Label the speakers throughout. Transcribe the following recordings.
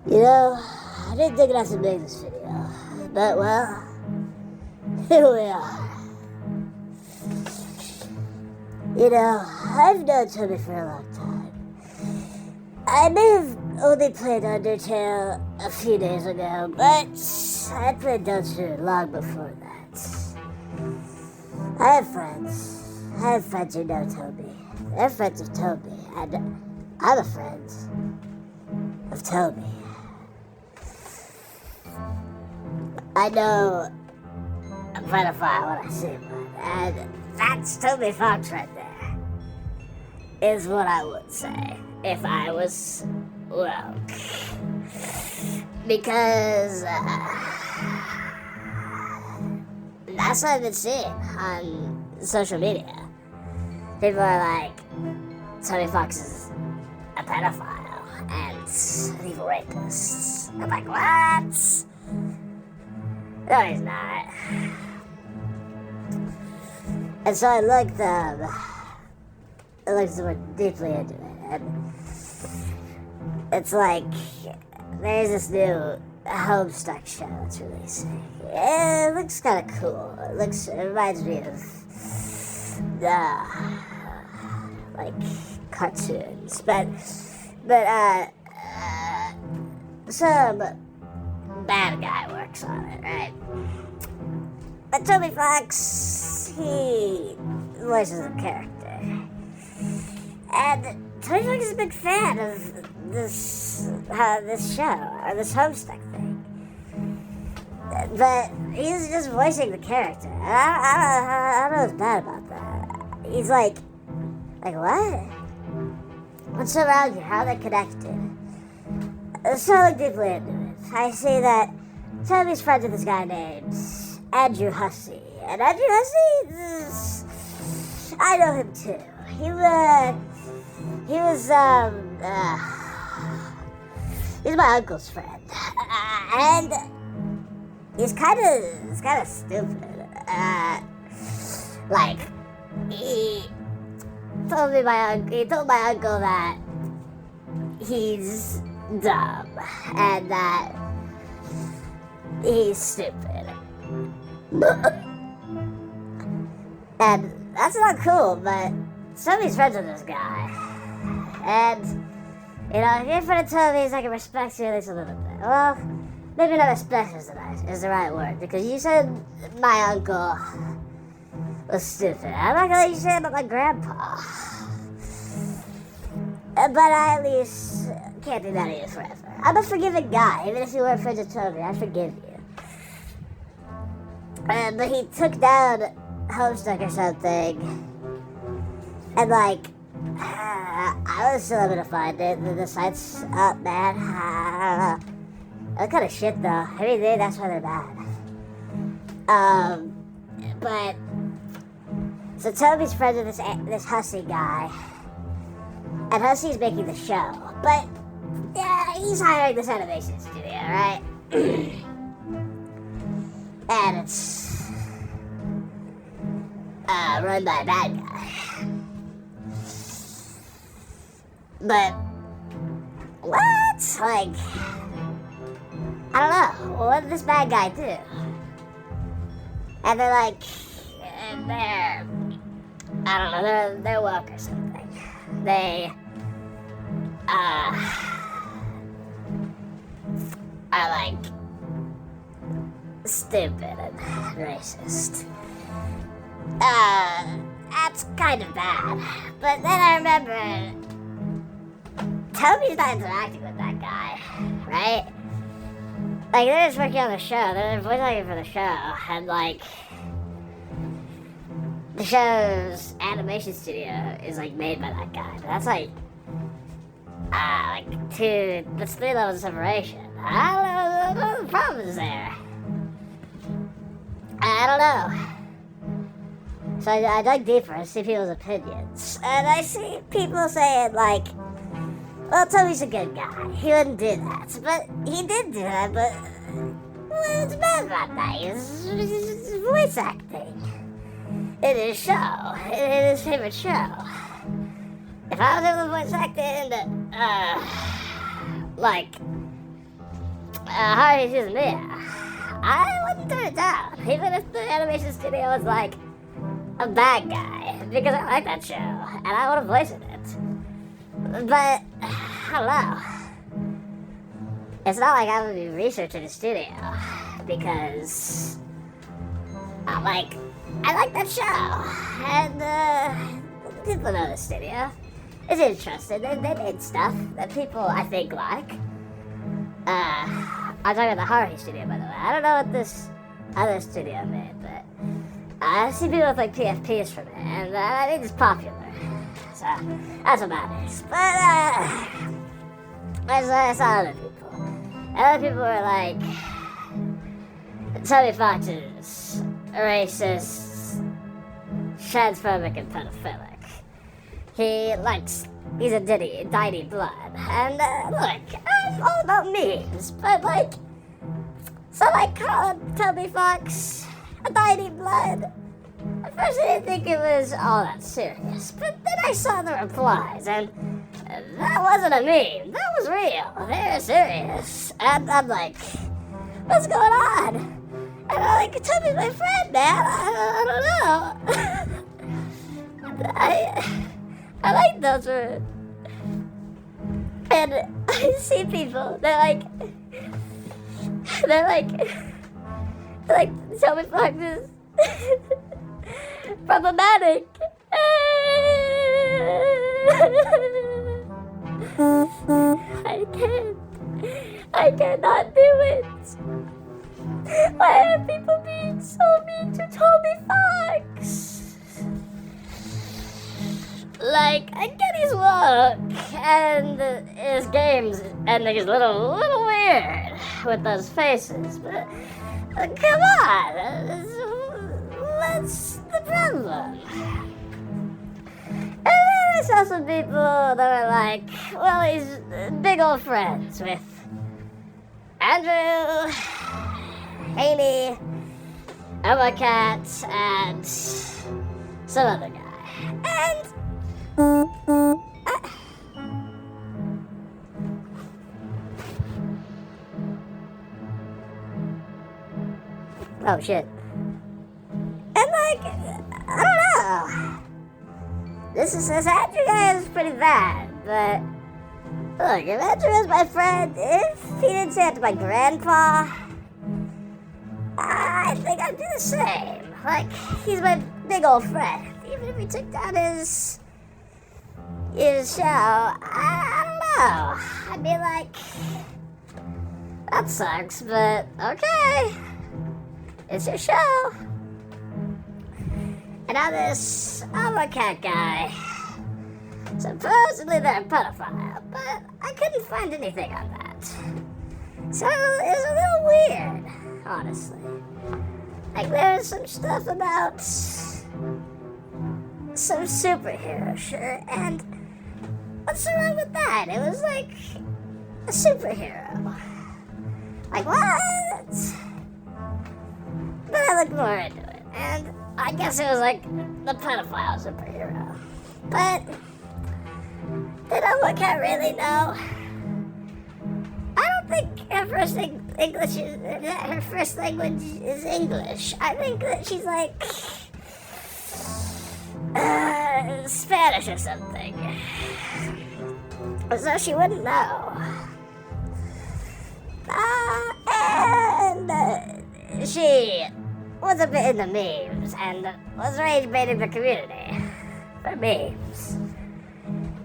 Speaker 1: You know, I didn't think I'd have to make this video, but well, here we are. You know, I've known Toby for a long time. I may have only played Undertale a few days ago, but I played Dungeon long before that. I have friends. I have friends who know Toby. They're friends of Toby, and I'm a friend of Toby. I know a pedophile when I see one, and that's Toby Fox right there, is what I would say if I was woke. Because that's what I've been seeing on social media. People are like, Toby Fox is a pedophile and an evil rapist. I'm like, what? No, he's not. And so I looked more deeply into it, and it's like there's this new Homestuck show that's releasing. It looks kind of cool. It reminds me of like cartoons, but some bad guy works on it, right? But Toby Fox, he voices a character. And Toby Fox is a big fan of this show, or this Homestuck thing. But he's just voicing the character. I don't know what's bad about that. He's like what? What's around here? How are they connected? So I look deeply into it. I see that Toby's friends with this guy named Andrew Hussey. And Andrew Hussey, I know him too. He's my uncle's friend. And he's kind of stupid. Like, he told my uncle that he's dumb and that he's stupid. And that's not cool, but Toby's friends with this guy. And, you know, if you're in front of Toby, he's like, I respect you at least a little bit. Well, maybe not respect is the right word, because you said my uncle was stupid. I'm not gonna let you say it about my grandpa. But I at least can't do that to you forever. I'm a forgiving guy. Even if you weren't friends with Toby, I forgive you. But he took down Homestuck or something. And like, I was still able to find it. The site's up, man. I don't know. That kind of shit, though. I mean, that's why they're bad. But so Toby's friends with this Hussey guy. And Hussey's making the show, but yeah, he's hiring this animation studio, right? And it's run by a bad guy. But what? Like, I don't know. What did this bad guy do? And they're like, I don't know. They're woke or something. They are like stupid and racist. That's kind of bad. But then I remember Toby's not interacting with that guy, right? Like, they're just working on the show. They're voice acting for the show, and like the show's animation studio is like made by that guy. But that's like that's 3 levels of separation. I don't know what the problem is there. I don't know. So I dug deeper and see people's opinions. And I see people saying like, well, Toby's a good guy. He wouldn't do that. But he did do that, but what's bad about that? He's voice acting. In his show. In his favorite show. If I was able to voice act in, like, Harvey Suzumiya, I wouldn't turn it down, even if the animation studio was like a bad guy, because I like that show and I want to voice in it. But I don't know. It's not like I'm gonna be researching the studio because I like that show, and people know the studio. It's interesting. They made stuff that people I think like. I'm talking about the Harvey studio, by the way. I don't know what this other studio made, but I see people with like PFPs from it, and I think it's popular. So that's what matters. But I saw other people. Other people were like, Toby Fox is racist, transphobic, and pedophilic. He's a deity blood. And look, I'm all about memes, but like, so I called Toby Fox a deity blood. At first I didn't think it was all that serious, but then I saw the replies, and that wasn't a meme, that was real, they were serious. And I'm like, what's going on? And I'm like, Toby's my friend, man, I don't know. I like those words. And I see people, they're like, Toby Fox is problematic. I cannot do it. Why are people being so mean to Toby Fox? Like, I get his look, and his games ending is a little weird with those faces, but come on, what's the problem? And then I saw some people that were like, well, he's big old friends with Andrew, Haney, Emma Cat, and some other guy. And oh shit. And like, I don't know. This Andrew guy is pretty bad, but look, if Andrew is my friend, if he didn't say it to my grandpa, I think I'd do the same. Like, he's my big old friend. Even if he took down his show, I don't know. I'd be like, that sucks, but okay. It's your show. And now this other cat guy, supposedly they're a pedophile, but I couldn't find anything on that. So it's a little weird, honestly. Like, there was some stuff about some superhero shirt, and what's wrong with that? It was like a superhero. Like, what? But I looked more into it, and I guess it was like the pedophile superhero. But did I can't really know? I don't think her first language is English. I think that she's like Spanish or something. So she wouldn't know. And she was a bit into memes and was rage baiting the community for memes.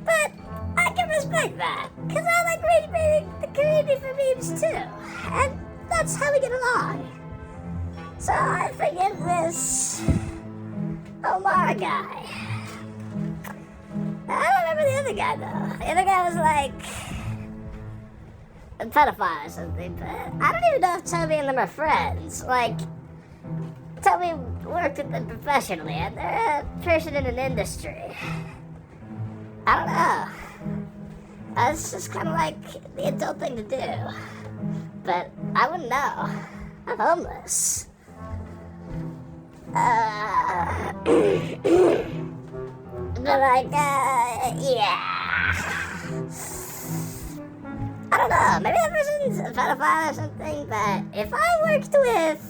Speaker 1: But I can respect that, because I like rage baiting the community for memes too. And that's how we get along. So I forgive this Omar guy. I don't remember the other guy though. The other guy was like a pedophile or something, but I don't even know if Toby and them are friends. Like, Toby worked with them professionally, and they're a person in an industry. I don't know. That's just kind of like the adult thing to do. But I wouldn't know. I'm homeless. But like, yeah. I don't know, maybe that person's a pedophile or something, but if I worked with,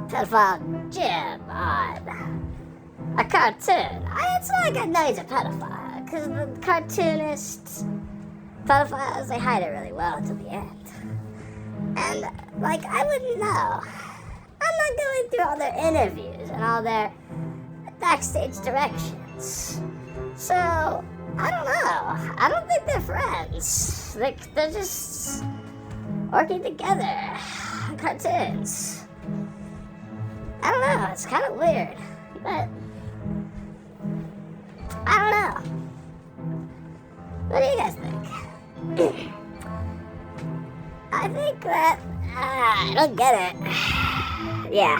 Speaker 1: pedophile Jim on a cartoon, it's not like I know he's a pedophile, because the cartoonists, pedophiles, they hide it really well until the end. And, like, I wouldn't know. I'm not going through all their interviews and all their backstage directions. So, I don't know. I don't think they're friends. Like, they're just working together on cartoons. I don't know. It's kind of weird. But, I don't know. What do you guys think? I think that I don't get it. Yeah.